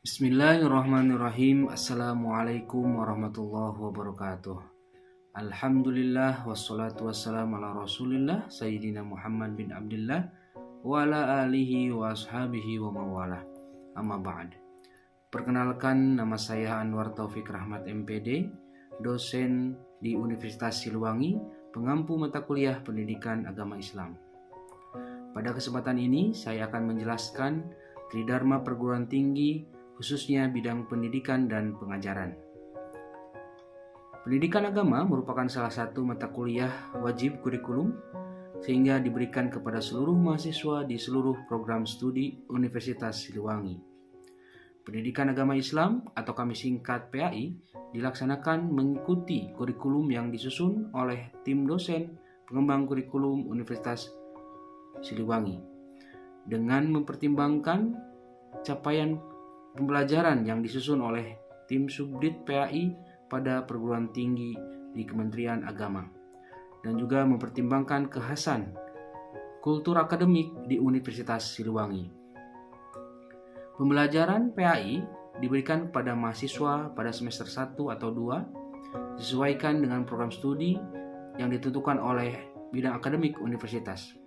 Bismillahirrahmanirrahim. Assalamualaikum warahmatullahi wabarakatuh. Alhamdulillah wassalatu wassalamu ala rasulillah Sayyidina Muhammad bin Abdullah wa ala alihi wa ashabihi wa mawalah. Amma ba'd. Perkenalkan, nama saya Anwar Taufik Rahmat MPD, dosen di Universitas Siliwangi, pengampu mata kuliah Pendidikan Agama Islam. Pada kesempatan ini saya akan menjelaskan Tridharma Perguruan Tinggi, khususnya bidang pendidikan dan pengajaran. Pendidikan agama merupakan salah satu mata kuliah wajib kurikulum sehingga diberikan kepada seluruh mahasiswa di seluruh program studi Universitas Siliwangi. Pendidikan agama Islam atau kami singkat PAI dilaksanakan mengikuti kurikulum yang disusun oleh tim dosen pengembang kurikulum Universitas Siliwangi dengan mempertimbangkan capaian pembelajaran yang disusun oleh tim Subdit PAI pada perguruan tinggi di Kementerian Agama dan juga mempertimbangkan kekhasan kultur akademik di Universitas Siliwangi. Pembelajaran PAI diberikan kepada mahasiswa pada semester 1 atau 2 disesuaikan dengan program studi yang ditentukan oleh bidang akademik universitas.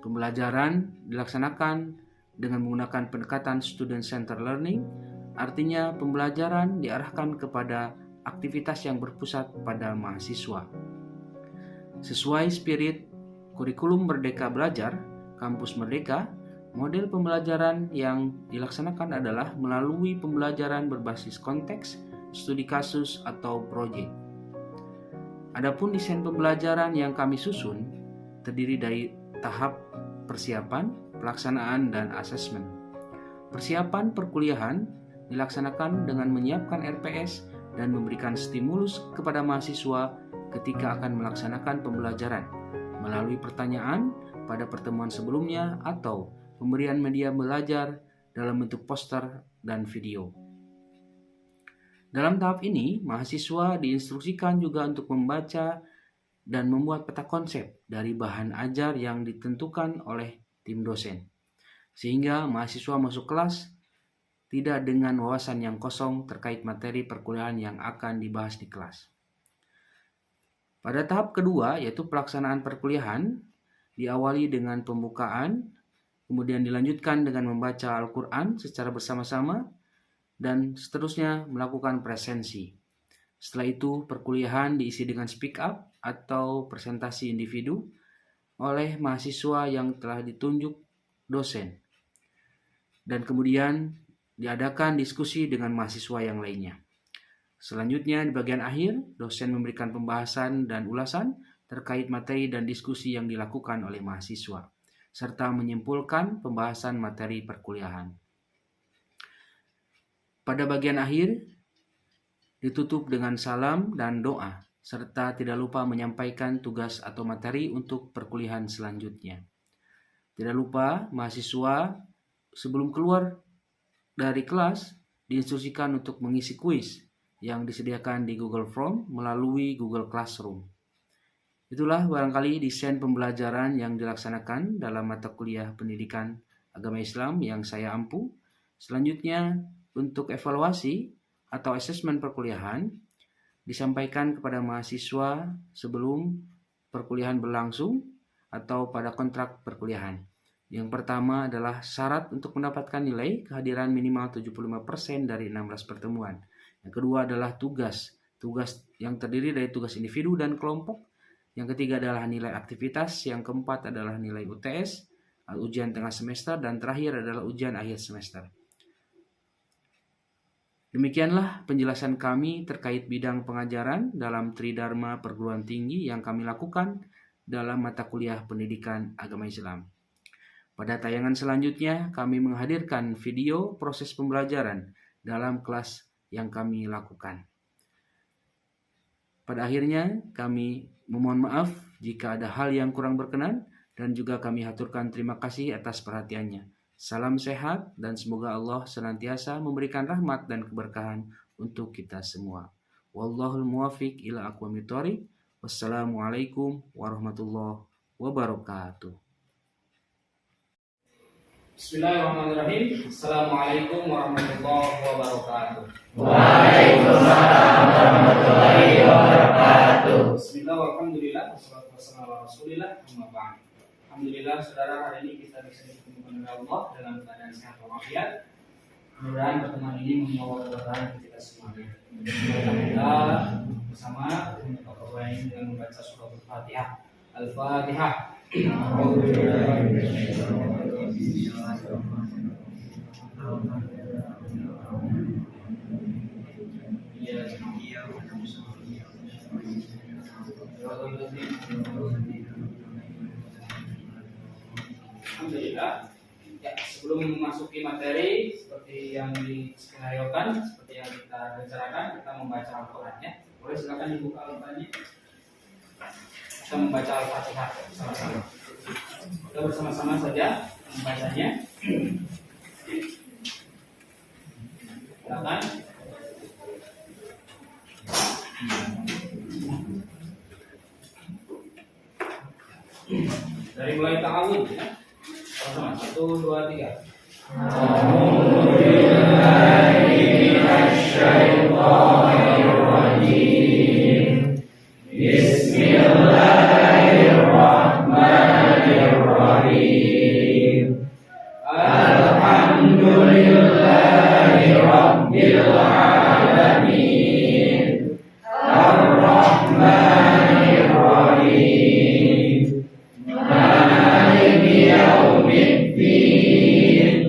Pembelajaran dilaksanakan dengan menggunakan pendekatan student center learning, artinya pembelajaran diarahkan kepada aktivitas yang berpusat pada mahasiswa. Sesuai spirit kurikulum Merdeka Belajar, Kampus Merdeka, model pembelajaran yang dilaksanakan adalah melalui pembelajaran berbasis konteks, studi kasus, atau proyek. Adapun desain pembelajaran yang kami susun terdiri dari tahap persiapan, pelaksanaan, dan asesmen. Persiapan perkuliahan dilaksanakan dengan menyiapkan RPS dan memberikan stimulus kepada mahasiswa ketika akan melaksanakan pembelajaran melalui pertanyaan pada pertemuan sebelumnya atau pemberian media belajar dalam bentuk poster dan video. Dalam tahap ini, mahasiswa diinstruksikan juga untuk membaca dan membuat peta konsep dari bahan ajar yang ditentukan oleh tim dosen, sehingga mahasiswa masuk kelas tidak dengan wawasan yang kosong terkait materi perkuliahan yang akan dibahas di kelas. Pada tahap kedua, yaitu pelaksanaan perkuliahan, diawali dengan pembukaan, kemudian dilanjutkan dengan membaca Al-Quran secara bersama-sama, dan seterusnya melakukan presensi. Setelah itu, perkuliahan diisi dengan speak up atau presentasi individu oleh mahasiswa yang telah ditunjuk dosen. Dan kemudian diadakan diskusi dengan mahasiswa yang lainnya. Selanjutnya di bagian akhir, dosen memberikan pembahasan dan ulasan terkait materi dan diskusi yang dilakukan oleh mahasiswa, serta menyimpulkan pembahasan materi perkuliahan. Pada bagian akhir, ditutup dengan salam dan doa, serta tidak lupa menyampaikan tugas atau materi untuk perkuliahan selanjutnya. Tidak lupa, mahasiswa sebelum keluar dari kelas diinstruksikan untuk mengisi kuis yang disediakan di Google Form melalui Google Classroom. Itulah barangkali desain pembelajaran yang dilaksanakan dalam mata kuliah Pendidikan Agama Islam yang saya ampu. Selanjutnya, untuk evaluasi atau asesmen perkuliahan disampaikan kepada mahasiswa sebelum perkuliahan berlangsung atau pada kontrak perkuliahan. Yang pertama adalah syarat untuk mendapatkan nilai kehadiran minimal 75% dari 16 pertemuan. Yang kedua adalah tugas yang terdiri dari tugas individu dan kelompok. Yang ketiga adalah nilai aktivitas. Yang keempat adalah nilai UTS, ujian tengah semester, dan terakhir adalah ujian akhir semester. Demikianlah penjelasan kami terkait bidang pengajaran dalam Tridharma Perguruan Tinggi yang kami lakukan dalam mata kuliah Pendidikan Agama Islam. Pada tayangan selanjutnya, kami menghadirkan video proses pembelajaran dalam kelas yang kami lakukan. Pada akhirnya, kami memohon maaf jika ada hal yang kurang berkenan dan juga kami haturkan terima kasih atas perhatiannya. Salam sehat dan semoga Allah senantiasa memberikan rahmat dan keberkahan untuk kita semua. Wallahul muwaffiq ila aqwamit thoriq. Wassalamualaikum warahmatullahi wabarakatuh. Bismillahirrahmanirrahim. Assalamualaikum warahmatullahi wabarakatuh. Waalaikumsalam warahmatullahi wabarakatuh. Bismillah, alhamdulillah, wassalatu wassalamu ala rasulillah, amma ba'd. Alhamdulillah, saudara, hari ini kita bisa ditemukan oleh Allah dalam keadaan sehat walafiat. Mudah-mudahan pertemuan ini membawa keberkahan untuk kita semuanya. Kita bersama dengan membaca surah Al-Fatihah. Al-Fatihah. Alhamdulillah. Ya, sebelum memasuki materi seperti yang diskenariokan, seperti yang kita rencanakan, kita membaca Al-Qur'annya. Boleh silakan dibuka Al-Qur'annya. Kita membaca Al-Fatihah sama-sama. Kita bersama-sama saja membacanya. Silakan. Dari mulai ta'awud ya. Sama, 1, 2, 3. Bismillahirrahmanirrahim. Alhamdulillahi rabbil alamin. Ar-Rahmanir Rahim. Maliki yaumiddin.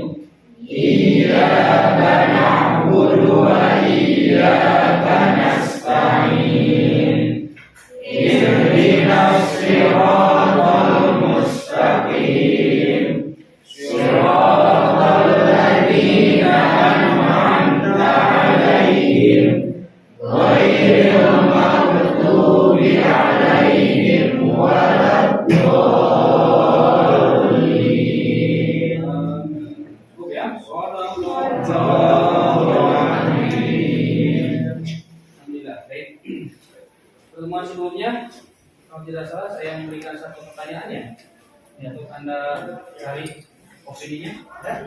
Iyyaka na'budu wa iyyaka nasta'in. Ihdinas siratal mustaqim. Siratal ladzina an'amta 'alaihim ghairil maghdubi 'alaihim waladdallin. Cukup ya. Alhamdulillah. Baik. Pertemuan sebelumnya, kalau tidak salah saya memberikan satu pertanyaan ya, untuk Anda cari opininya ya,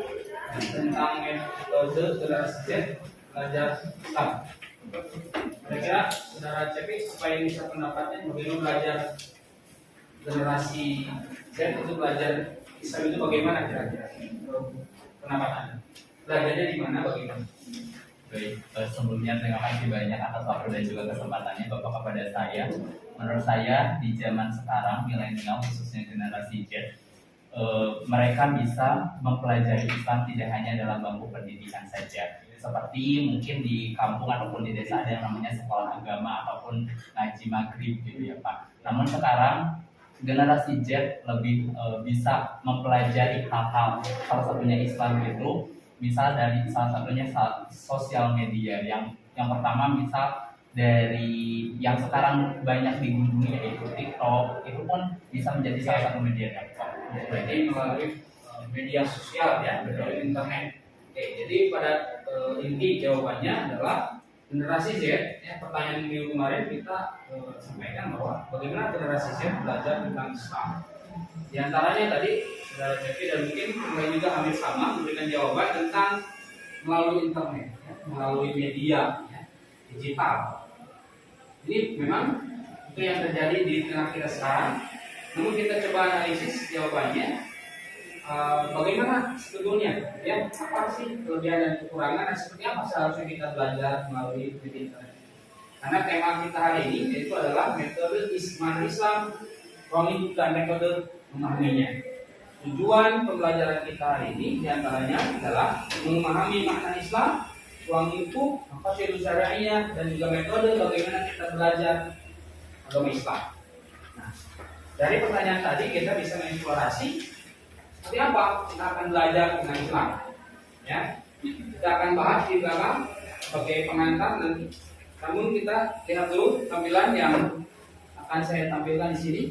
tentang metode generasi Z belajar Islam. Kira-kira saudara Cepi apa yang bisa pendapatnya bagaimana belajar generasi Z itu belajar Islam itu bagaimana kira-kira? Pendapat Anda? Belajarnya di mana bagaimana? Baik, sebelumnya terima kasih banyak atas waktu dan juga kesempatannya Bapak kepada saya. Menurut saya di zaman sekarang milenial khususnya generasi Z, mereka bisa mempelajari Islam tidak hanya dalam bangku pendidikan saja. Seperti mungkin di kampung ataupun di desa ada yang namanya sekolah agama ataupun ngaji maghrib gitu ya Pak. Namun sekarang generasi Z lebih bisa mempelajari hal-hal salah satunya Islam itu. Misal dari salah satunya sosial media yang pertama misal dari yang sekarang banyak digunjungi yaitu TikTok, itu pun bisa menjadi salah satu media dakwah. Jadi melalui media sosial ya, melalui internet. Oke, jadi pada inti jawabannya adalah generasi Z. Ya, pertanyaan minggu kemarin kita sampaikan bahwa bagaimana generasi Z belajar tentang Islam. Di antaranya tadi saudara Cepi dan mungkin lain juga hampir sama memberikan jawaban tentang melalui internet, ya, melalui media ya, digital. Ini memang itu yang terjadi di tengah kita sekarang. Namun kita coba analisis jawabannya. Bagaimana sebetulnya? Ya, apa sih kelebihan dan kekurangan dan seperti apa seharusnya kita belajar melalui media internet? Karena tema kita hari ini yaitu adalah metode Islam. Ruang bukan metode memahaminya. Tujuan pembelajaran kita hari ini diantaranya adalah memahami makna Islam, ruang lingkup, maqasid syar'iyyah dan juga metode bagaimana kita belajar agama Islam. Nah, dari pertanyaan tadi kita bisa mengeksplorasi seperti apa kita akan belajar tentang Islam. Ya, kita akan bahas di belakang sebagai pengantar nanti. Namun kita lihat dulu tampilan yang akan saya tampilkan di sini.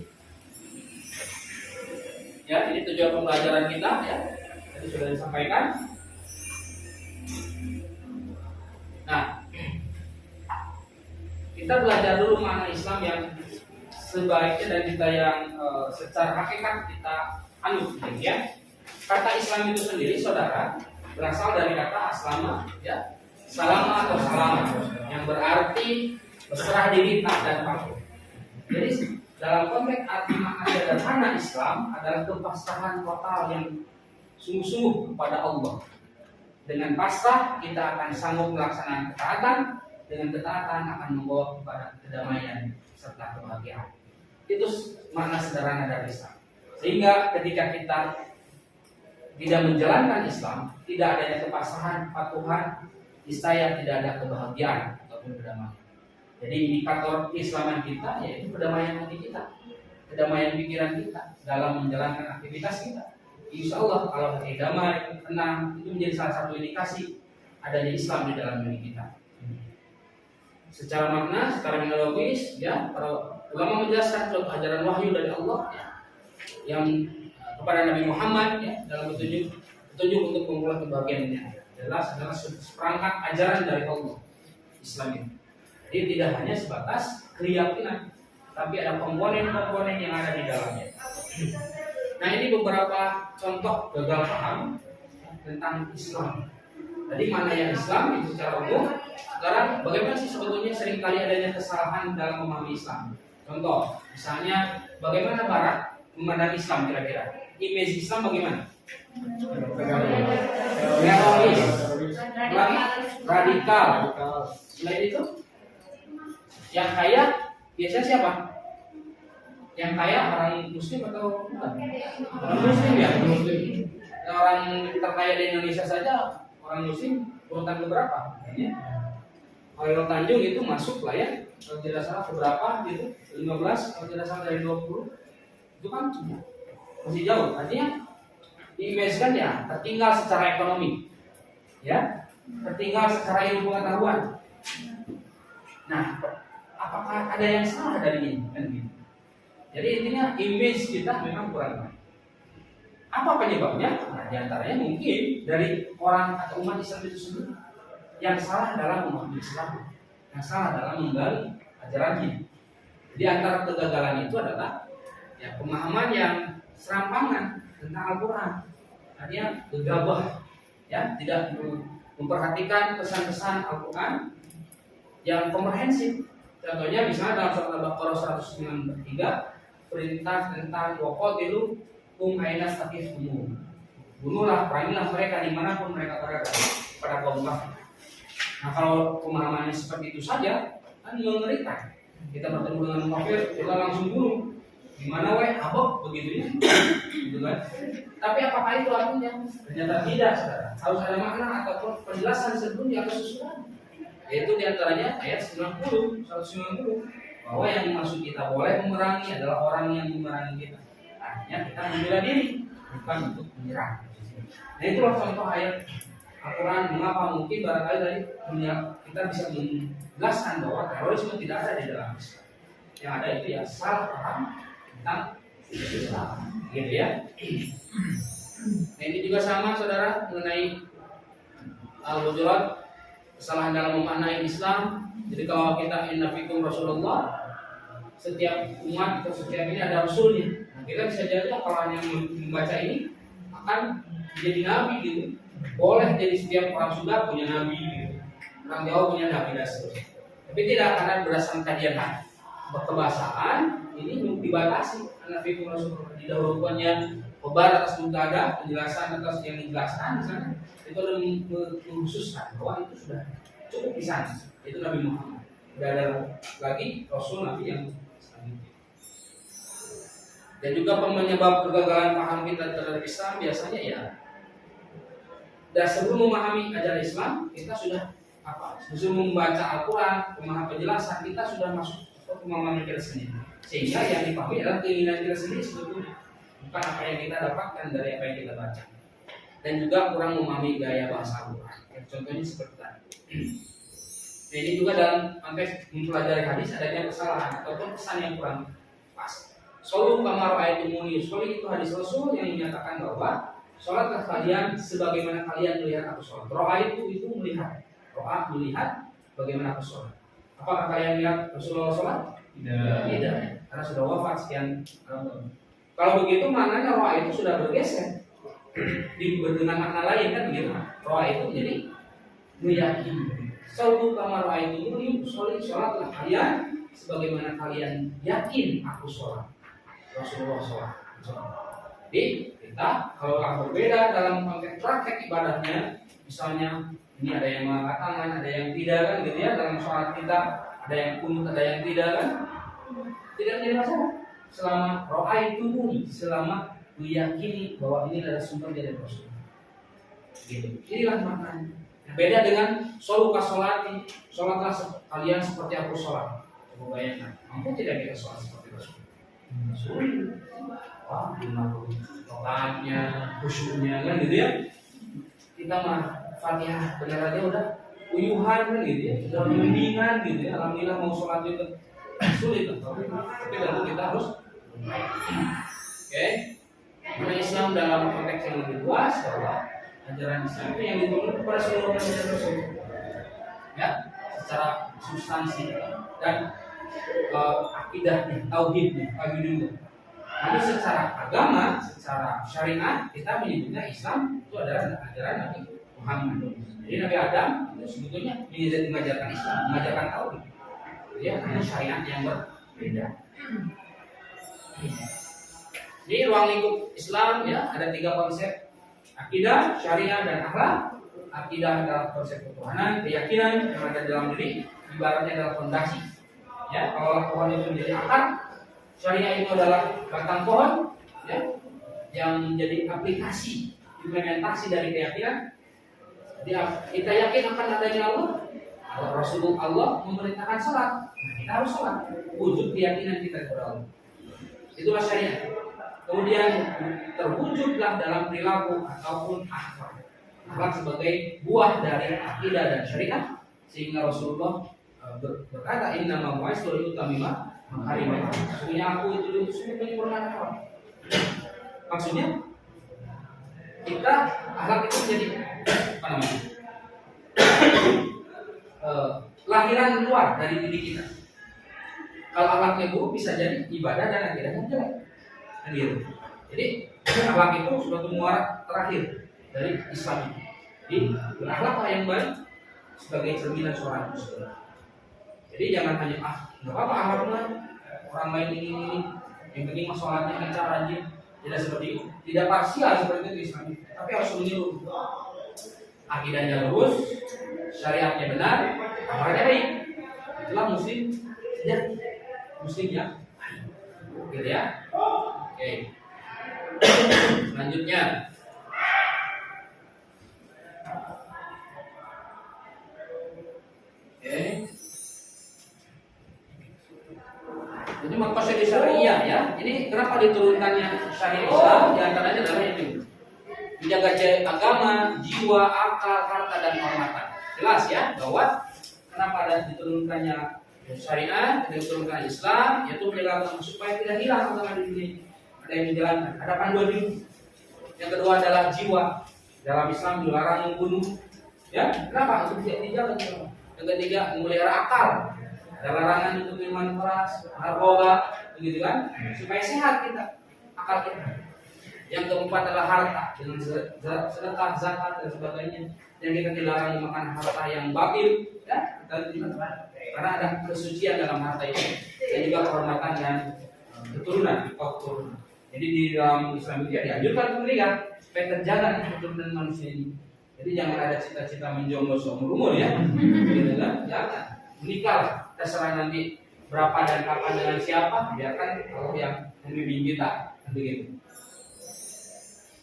Ya, ini tujuan pembelajaran kita ya. Tadi sudah disampaikan. Nah, kita belajar dulu makna Islam yang sebaiknya dan kita yang secara hakikat kita anut, ya. Kata Islam itu sendiri, saudara, berasal dari kata aslama, ya, salama atau salama, yang berarti berserah diri, taat dan patuh. Jadi dalam konteks arti makna sederhana Islam adalah kepasrahan total yang sungguh-sungguh kepada Allah. Dengan pasrah kita akan sanggup melaksanakan ketaatan, dengan ketaatan akan membawa kepada kedamaian serta kebahagiaan. Itu makna sederhana dari Islam. Sehingga ketika kita tidak menjalankan Islam, tidak adanya kepasrahan, kepatuhan, niscaya tidak ada kebahagiaan ataupun kedamaian. Jadi indikator keislaman kita yaitu kedamaian hati kita, kedamaian pikiran kita dalam menjalankan aktivitas kita. Insya Allah kalau hati damai, tenang, itu menjadi salah satu indikasi adanya Islam di dalam diri kita. Secara makna, secara biologis, ya, para ulama menjelaskan contoh ajaran wahyu dari Allah, ya, yang kepada Nabi Muhammad, ya, dalam petunjuk untuk memulai kebahagiaannya. Jelas adalah seperangkat ajaran dari Allah, Islam ini. Jadi tidak hanya sebatas keyakinan, tapi ada komponen-komponen yang ada di dalamnya. Nah, ini beberapa contoh gagal paham tentang Islam. Tadi mana yang Islam itu secara umum. Sekarang bagaimana sih sebetulnya seringkali adanya kesalahan dalam memahami Islam? Contoh, misalnya bagaimana Barat memandang Islam kira-kira? Image Islam bagaimana? Teroris, radikal. Selain itu, yang kaya biasanya siapa? Yang kaya orang Muslim atau bukan? Orang Muslim ya. Orang terkaya di Indonesia saja orang Muslim urutan keberapa? Khairul Tanjung itu masuk lah ya. Kalau tidak salah keberapa gitu? 15 kalau tidak salah dari 20. Itu kan masih jauh. Artinya diimajinkan ya tertinggal secara ekonomi, ya, tertinggal secara ilmu pengetahuan. Nah, apakah ada yang salah dari ini? Kan gitu. Jadi intinya image kita memang kurang baik. Apa penyebabnya? Nah, diantaranya mungkin dari orang atau umat Islam itu sendiri yang salah dalam memahami Islam, yang salah dalam menggali ajarannya. Di antara kegagalan itu adalah ya pemahaman yang serampangan tentang Al-Quran. Artinya gegabah, ya, tidak memperhatikan pesan-pesan Al-Quran yang komprehensif. Contohnya misalnya dalam surat Al-Baqarah 193 perintah tentang waqatilu kum ainas taqifumu. Bunuhlah, perangilah mereka dimanapun mereka berada pada kaum kafir. Nah, kalau pemahamannya seperti itu saja kan mengerikan. Kita bertemu dengan kafir, kita langsung bunuh. Gimana weh, abok begitu ya, gitu kan? Tapi apakah itu artinya? Ternyata tidak, saudara. Harus ada makna ataupun penjelasan sebelumnya atau sesuatu. Yaitu diantaranya ayat 190 bahwa yang dimaksud kita boleh memerangi adalah orang yang memerangi kita. Artinya kita membela diri, bukan untuk menyerang. Nah, itulah contoh ayat Al-Quran. Mengapa mungkin barangkali tadi kita bisa menjelaskan bahwa terorisme tidak ada di dalam Islam. Yang ada itu ya salah paham tentang Islam, gitu ya. Nah, ini juga sama, saudara, mengenai Al-Hujurat, kesalahan dalam memaknai Islam. Jadi kalau kita inna fikum Rasulullah, setiap umat atau setiap ini ada Rasulnya. Nah, kita bisa jadi kalau hanya membaca ini akan jadi nabi gitu. Boleh jadi setiap orang Sunda punya nabi gitu. Orang Jawa punya nabi dan seterusnya. Tapi tidak, karena berdasarkan kajian kebahasaan ini dibatasi. Inna fikum Rasulullah didahulukannya khobar atas mubtada, penjelasan atas yang dijelaskan misalnya. Itu mengkhususkan bahwa itu sudah cukup di sana. Itu Nabi Muhammad. Tidak ada lagi Rasul Nabi yang selanjutnya. Dan juga penyebab kegagalan paham kita terhadap Islam biasanya ya, dan sebelum memahami ajaran Islam kita sudah sebelum membaca Al-Quran, memahami penjelasan kita sudah masuk ke pemahaman kita sendiri. Sehingga yang dipahami adalah keinginan kita sendiri sebetulnya, bukan apa yang kita dapatkan dari apa yang kita baca. Dan juga kurang memahami gaya bahasa Al-Quran. Contohnya seperti tadi. Nah, ini juga dalam konteks mempelajari hadis adanya kesalahan ataupun pesan yang kurang pas. Solu kamar ayat umuni. Solu itu hadis Rasul yang menyatakan bahwa sholatlah kalian sebagaimana kalian melihat aku sholat. Ro'a itu melihat. Ro'a melihat bagaimana aku sholat. Apakah kalian lihat Rasulullah sholat? Tidak. Karena sudah wafat sekian tahun. Kalau begitu maknanya ro'a itu sudah bergeser. dengan makna lain kan begitu. Roa itu jadi meyakini. Sallu kama ra'aitumuni usolli, sholatlah kalian sebagaimana kalian yakin aku sholat. Rasulullah sholat. Jadi kita kalau berbeda dalam konteks praktek ibadahnya, misalnya ini ada yang mengangkat tangan, ada yang tidak kan gitu ya, dalam sholat kita ada yang kunut, ada yang tidak kan, tidak menjadi masalah. Selama ra'aitumuni, selama meyakini bahwa ini adalah sumber dari Rasul. Gitu. Inilah maknanya. Beda dengan soluka sholati, sholatlah kalian seperti aku sholat. Coba bayangkan, mampu tidak kita sholat seperti Rasul? Sulit. Wah, gimana rokaatnya, khusyuknya kan gitu ya. Kita mah Fatihah benar aja udah uyuhan kan gitu ya, udah bimbingan gitu ya. Alhamdulillah mau sholat itu sulit tapi tentu kita harus oke. Karena Islam dalam konteks yang lebih luas bahwa ajaran Islam itu yang diturunkan kepada seluruh manusia Rasul, ya, secara substansi dan akidahnya, tauhidnya, tauhidnya. Tapi secara agama, secara syariat kita menyebutnya Islam itu adalah ajaran Nabi Muhammad. Jadi Nabi Adam itu sebetulnya mengajarkan Islam, mengajarkan tauhid. Ya, hanya syariat yang berbeda. Di ruang lingkup Islam ya ada 3 konsep: akidah, syariah, dan akhlak. Akidah adalah konsep ketuhanan, keyakinan yang ada dalam diri, ibaratnya adalah fondasi. Ya, kalau pohon itu menjadi akar, syariah itu adalah batang pohon, ya, yang menjadi aplikasi, implementasi dari keyakinan. Kita yakin akan adanya Allah. Rasulullah Allah memerintahkan sholat, kita harus sholat. Wujud keyakinan kita kepada Allah. Itulah syariat. Kemudian terwujudlah dalam perilaku ataupun akhlak. Akhlak sebagai buah dari akidah dan syariat, sehingga Rasulullah berkata, Inna ma bu'istu liutammima makarimah. Sesungguhnya aku itu diutus untuk menyempurnakan. Maksudnya kita akhlak itu menjadi apa namanya? Lahiran luar dari diri kita. Kalau akhlaknya buruk bisa jadi ibadah dan akidahnya jelek. Kan gitu. Jadi akhlak itu suatu muara terakhir dari Islam ini. Jadi berakhlaklah yang baik sebagai cerminan seorang muslim. Jadi jangan hanya nggak apa-apa akhlaknya orang lain ini, yang penting sholatnya lancar rajin. Tidak seperti itu, tidak parsial seperti itu Islam. Tapi harus menyeluruh. Akidahnya lurus, syariatnya benar, akhlaknya baik. Itulah muslim sejati, muslim yang baik. Gitu ya. Oke. Selanjutnya. Oke. Jadi maksud syariah ya. Ini kenapa diturunkannya syariat Islam? Di antaranya adalah ini. Menjaga agama, jiwa, akal, harta, dan kehormatan. Jelas ya bahwa kenapa ada diturunkannya syariat, diturunkan Islam, yaitu menjaga agama supaya tidak hilang agama di dunia. Ada yang menjalankan. Ada panduan hidup. Yang kedua adalah jiwa. Dalam Islam dilarang membunuh. Ya, kenapa? Untuk tidak dijaga. Yang ketiga memelihara akal. Ada larangan untuk minuman keras, narkoba, begitu kan? Supaya sehat kita, akal kita. Yang keempat adalah harta dengan sedekah, zakat dan sebagainya. Yang kita dilarang makan harta yang batil, ya, karena ada kesucian dalam harta itu. Dan juga kehormatan dan keturunan. Jadi di dalam Islam itu dianjurkan untuk menikah supaya terjaga keturunan manusia ini. Jadi jangan ada cita-cita menjomblo seumur umur ya, gitu kan? Jangan menikah. Terserah nanti berapa dan kapan dengan siapa, biarkan Allah yang membimbing kita, begitu.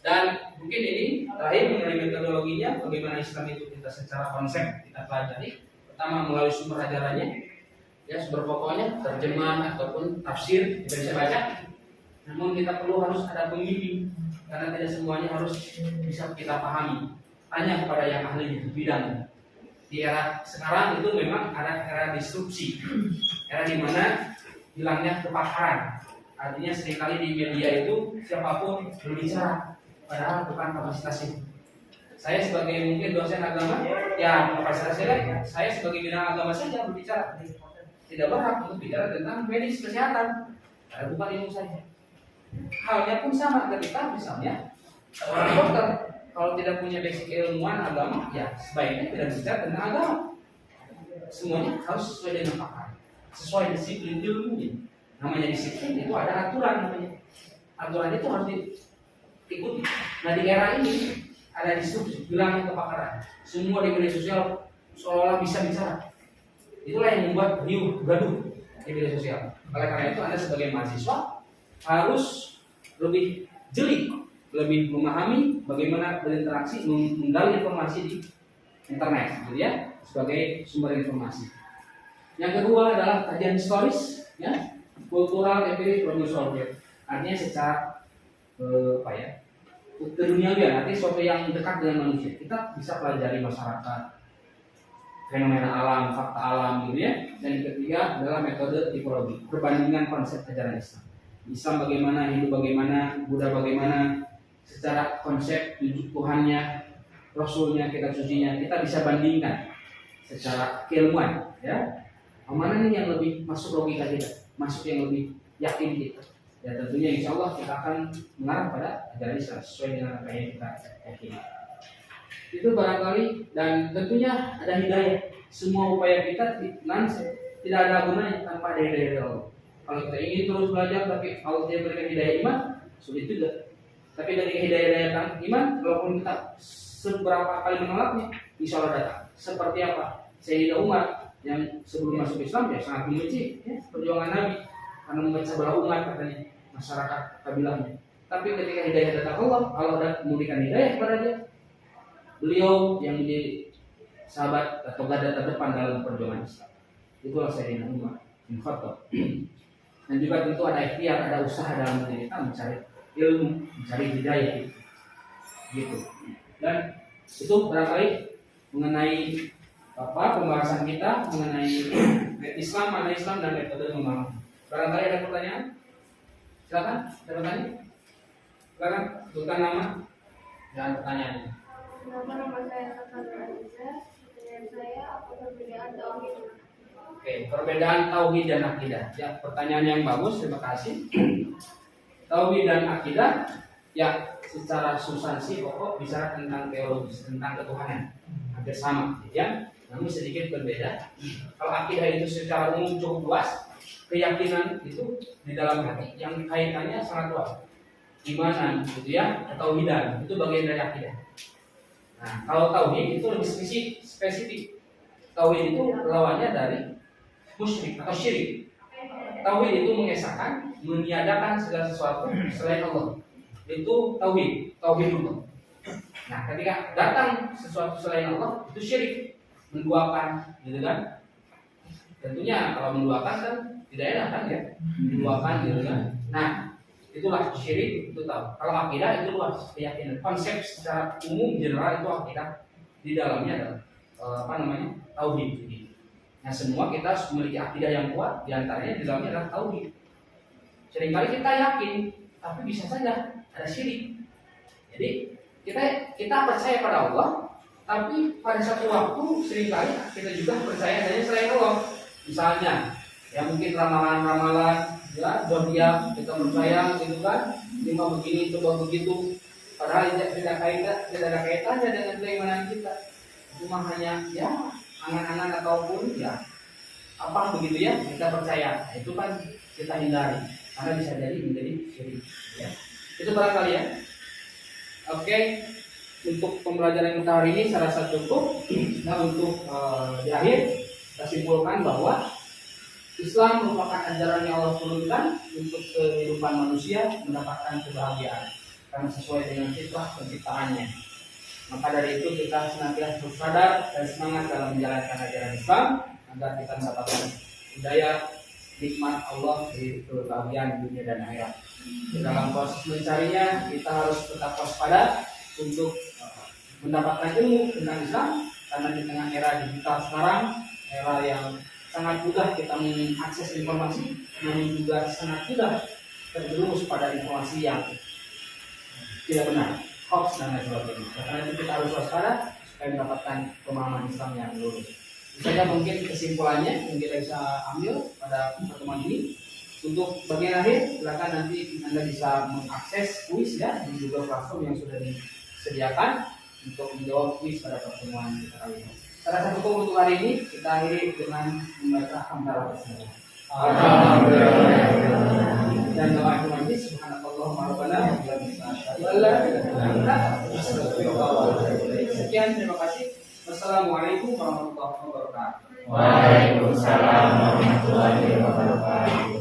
Dan mungkin ini terakhir mengenai metodologinya, bagaimana Islam itu kita secara konsep kita pelajari. Pertama melalui sumber ajarannya, ya sumber pokoknya, terjemahan ataupun tafsir kita bisa baca. Namun kita perlu harus ada pembimbing, karena tidak semuanya harus bisa kita pahami. Tanya kepada yang ahli di bidang. Di era sekarang itu memang ada era disrupsi, era di mana hilangnya kepakaran. Artinya seringkali di media itu siapapun berbicara, padahal bukan kapasitasnya. Saya sebagai mungkin dosen agama, ya kapasitas saya sebagai bidang agama saja berbicara. Tidak berhak untuk bicara tentang medis kesehatan, karena bukan ilmu saya. Halnya pun sama ketika misalnya Seorang dokter kalau tidak punya basic ilmuwan agama, ya sebaiknya tidak bicara tentang agama. Semuanya harus sesuai dengan pakar, sesuai disiplin ilmunya. Namanya disiplin itu ada aturan namanya. Aturan itu harus diikuti. Nah di era ini ada instruksi, bilangnya kepakaran. Semua di media sosial seolah bisa bicara. Itulah yang membuat riuh gaduh di media sosial. Oleh karena itu Anda sebagai mahasiswa harus lebih jeli, lebih memahami bagaimana berinteraksi, menggali informasi di internet, gitu ya, sebagai sumber informasi. Yang kedua adalah kajian historis, ya, kultural, empiris, problem solving. Artinya secara keduniawian, artinya sesuatu yang dekat dengan manusia. Kita bisa pelajari masyarakat, fenomena alam, fakta alam, gitu ya. Dan yang ketiga adalah metode tipologi, perbandingan konsep ajaran Islam. Islam bagaimana, Hindu bagaimana, Buddha bagaimana, secara konsep Tuhannya, Rasulnya, kitab sucinya, kita bisa bandingkan secara keilmuan, ya. Mana nih yang lebih masuk logika kita, masuk yang lebih yakin kita. Ya tentunya insya Allah kita akan mengarah pada ajaran Islam sesuai dengan apa yang kita yakini. Itu barangkali, dan tentunya ada hidayah. Semua upaya kita tidak ada gunanya tanpa ada hidayah dari Allah. Kalau kita ingin terus belajar tapi Allah tidak berikan hidayah iman, sulit juga. Tapi dari hidayah iman, walaupun kita seberapa kali menolaknya, insya Allah datang. Seperti apa? Sayyidina Umar yang sebelum masuk Islam ya sangat membenci perjuangan Nabi karena memecah belah umat katanya, masyarakat kabilahnya. Tapi ketika hidayah datang Allah memberikan hidayah kepada dia. Beliau yang menjadi sahabat atau garda terdepan dalam perjuangan Islam. Itulah Sayyidina Umar bin Khattab. Dan juga tentu ada ikhtiar, ada usaha dalam diri kita mencari ilmu, mencari hidayah gitu. Dan itu barangkali mengenai pembahasan kita mengenai Islam, makna Islam dan metode memahami. Barangkali ada pertanyaan? Silakan, ada pertanyaan? Silakan, sebutkan nama dan pertanyaannya. Nama saya Safar Aziza. Pertanyaan saya, apa perbedaan tauhid? Oke, perbedaan tauhid dan akidah. Ya, pertanyaan yang bagus, terima kasih. Tauhid dan akidah, ya secara substansi pokok bicara tentang teologis, tentang ketuhanan, hampir sama, ya. Namun sedikit berbeda. Kalau akidah itu secara umum cukup luas, keyakinan itu di dalam hati yang kaitannya sangat luas. Imanan, gitu ya, tauhidan itu bagian dari akidah. Nah, kalau tauhid itu lebih spesifik. Tauhid itu lawannya dari musyrik atau syirik. Tauhid itu mengesahkan, meniadakan segala sesuatu selain Allah. Itu tauhid Allah. Nah, ketika datang sesuatu selain Allah itu syirik, menduakan, gitu kan? Tentunya kalau menduakan kan tidak enak kan ya, menduakan, gitu kan? Nah, itulah syirik, itu tahu. Kalau akidah itu luas keyakinan, konsep secara umum general itu akidah, di dalamnya adalah tauhid. Nah, semua kita harus memiliki akidah yang kuat, diantaranya di dalamnya adalah tauhid. Seringkali kita yakin, tapi bisa saja ada syirik. Jadi kita percaya pada Allah, tapi pada satu waktu seringkali kita juga percaya adanya selain Allah. Misalnya, ya mungkin ramalan-ramalan, ya zodiak kita percaya, gitu kan? Lima begini, coba begitu. Padahal tidak ada kaitannya dengan keimanan kita. Cuma hanya ya angan-angan ataupun ya apa begitu ya kita percaya. Nah, itu kan kita hindari karena bisa jadi menjadi syirik. Ya. Itu barangkali ya. Oke, untuk pembelajaran kita hari ini saya rasa cukup. Nah, untuk di akhir kita simpulkan bahwa Islam merupakan ajaran yang Allah turunkan untuk kehidupan manusia mendapatkan kebahagiaan karena sesuai dengan fitrah penciptaannya. Maka dari itu kita senantiasa harus sadar dan semangat dalam menjalankan ajaran Islam agar kita mendapatkan hidayah nikmat Allah di kebahagiaan dunia dan akhirat. Dalam proses mencarinya kita harus tetap waspada untuk mendapatkan ilmu tentang Islam karena di tengah era digital sekarang, era yang sangat mudah kita mengakses informasi, namun juga sangat mudah terjerumus pada informasi yang tidak benar, hoax dan lain sebagainya. Karena itu kita harus waspada supaya mendapatkan pemahaman Islam yang lurus. Itu saja mungkin kesimpulannya yang kita bisa ambil pada pertemuan ini. Untuk bagian akhir, silakan nanti Anda bisa mengakses kuis ya, dan juga platform yang sudah disediakan untuk menjawab kuis pada pertemuan kita kali ini. Salah satu untuk hari ini kita akhiri dengan membaca hamdalah bersama. Dan doa majlis subhanakallahumma rabbana wa bihamdika. Sekian, terima kasih. Wassalamualaikum warahmatullahi wabarakatuh. Waalaikumsalam warahmatullahi wabarakatuh.